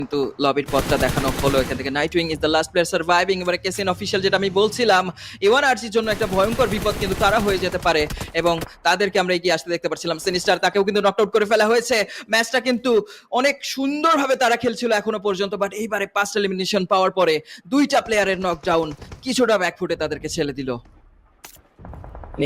কিন্তু লবির পথটা দেখানো হলো এখান থেকে। Nightwing is the last player surviving. এবারে কেসিন অফিসিয়াল যেটা আমি বলছিলাম, এওয়ান আরজির জন্য একটা ভয়ঙ্কর বিপদ কিন্তু তারা হয়ে যেতে পারে এবং তাদেরকে আমরা এগিয়ে আসতে দেখতে পাচ্ছিলাম। সিনিস্টার তাকেও কিন্তু নকআউট করে ফেলা হয়েছে। ম্যাচটা কিন্তু অনেক সুন্দরভাবে তারা খেলছিল এখনো পর্যন্ত, বাট এইবারে 5টা এলিমিনেশন পাওয়ার পরে 2টা প্লেয়ারের নকডাউন কিছুটা ব্যাকফুটে তাদেরকে ছেড়ে দিল।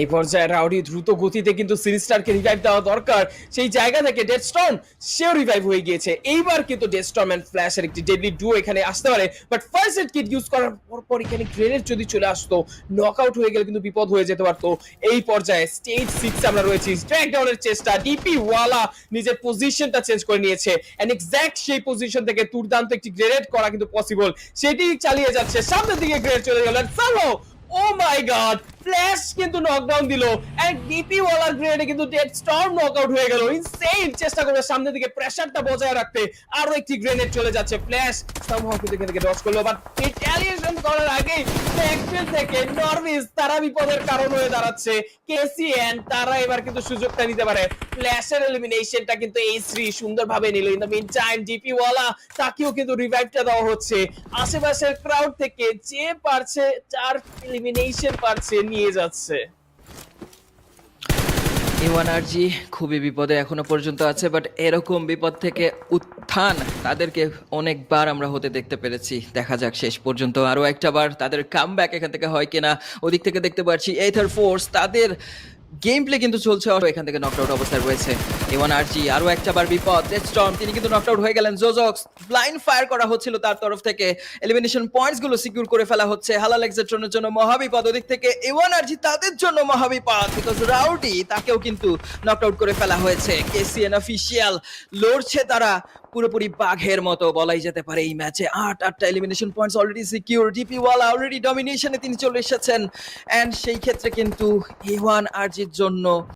এই পর্যায়ে রাউডি দ্রুত গতিতে কিন্তু সিনিস্টারকে রিভাইভ দেওয়া দরকার। সেই জায়গা থেকে ডেডস্টর্ম সেও রিভাইভ হয়ে গিয়েছে। এইবার কিন্তু ডেডস্টর্ম এন্ড ফ্ল্যাশের একটি ডেডলি ডুও এখানে আসতে পারে, but first aid kit use করার পর এখানে গ্রেনেড যদি চলে আসতো, নকআউট হয়ে গেলে কিন্তু বিপদ হয়ে যেতে পারতো। এই পর্যায়ে স্টেজ 6 আমরা রয়েছি। স্ট্রাইক ডাউনের চেষ্টা, ডিপি ওয়ালা নিজের পজিশনটা চেঞ্জ করে নিয়েছে এন্ড এক্স্যাক্ট সেই পজিশন থেকে দুর্দান্ত একটি গ্রেনেড করা কিন্তু পসিবল। সেটি চালিয়ে যাচ্ছে, সামনের দিকে গ্রেনেড চলে গেল। চলো, ও মাই গড, ফ্ল্যাশ কিন্তু নকডাউন দিল এন্ড ডিপি ওয়ালার গ্রেনেডে কিন্তু ডেড স্টর্ম নকআউট হয়ে গেল। ইনসেন চেষ্টা করবে সামনের দিকে প্রেসারটা বজায় রাখতে, আরো একটি গ্রেনেড চলে যাচ্ছে। ফ্ল্যাশ সামহাও কিন্তু এখান থেকে ডজ করলো, বাট রিটালিয়েশন করার আগেই ব্যাকফিল্ড থেকে নরউইচ তারা বিপদের কারণ হয়ে দাঁড়াচ্ছে। কেসিএন তারা এবার কিন্তু সুযোগটা নিতে পারে। ফ্ল্যাশের এলিমিনেশনটা কিন্তু এইচ3 সুন্দরভাবে নিল। In the mean time DP ওয়ালা তাকেও কিন্তু রিভাইভটা দেওয়া হচ্ছে। আশেপাশের ক্রাউড থেকে যে পারছে 4 এলিমিনেশন পারছে নিয়ে যাচ্ছে। এওয়ান আরজি খুবই বিপদে এখনো পর্যন্ত আছে, বাট এরকম বিপদ থেকে উত্থান তাদেরকে অনেকবার আমরা হতে দেখতে পেরেছি। দেখা যাক শেষ পর্যন্ত আরো একটা বার তাদের কামব্যাক এখান থেকে হয় কিনা। ওদিক থেকে দেখতে পাচ্ছি এথার ফোর্স তাদের গেম প্লে কিন্তু চলছে, এখান থেকে নকআউট অবস্থায় রয়েছে এওয়ান আরজি। আরো একটা বার বিপদ, ডেডস্টর্ম তিনি কিন্তু নকআউট হয়ে গেলেন। জোজক্স ব্লাইন্ড ফায়ার করা হচ্ছিল তার তরফ থেকে, এলিমিনেশন পয়েন্টস গুলো সিকিউর করে ফেলা হচ্ছে। হালাল এক্সেট্রনের জন্য মহাবিপদ, ওদিক থেকে এওয়ান আরজি তাদের জন্য মহাবিপদ, বিকজ রাউডি তাকেও কিন্তু নকআউট করে ফেলা হয়েছে। কেসিএন অফিশিয়াল লড়ছে তারা পুরোপুরি বাঘের মতো বলাই যেতে পারে এই ম্যাচে। 8টা elimination points already secure. DP ওয়ালা অলরেডি ডমিনেশনে তিনি চলে এসেছেন এন্ড সেই ক্ষেত্রে কিন্তু এওয়ান আরজির জন্য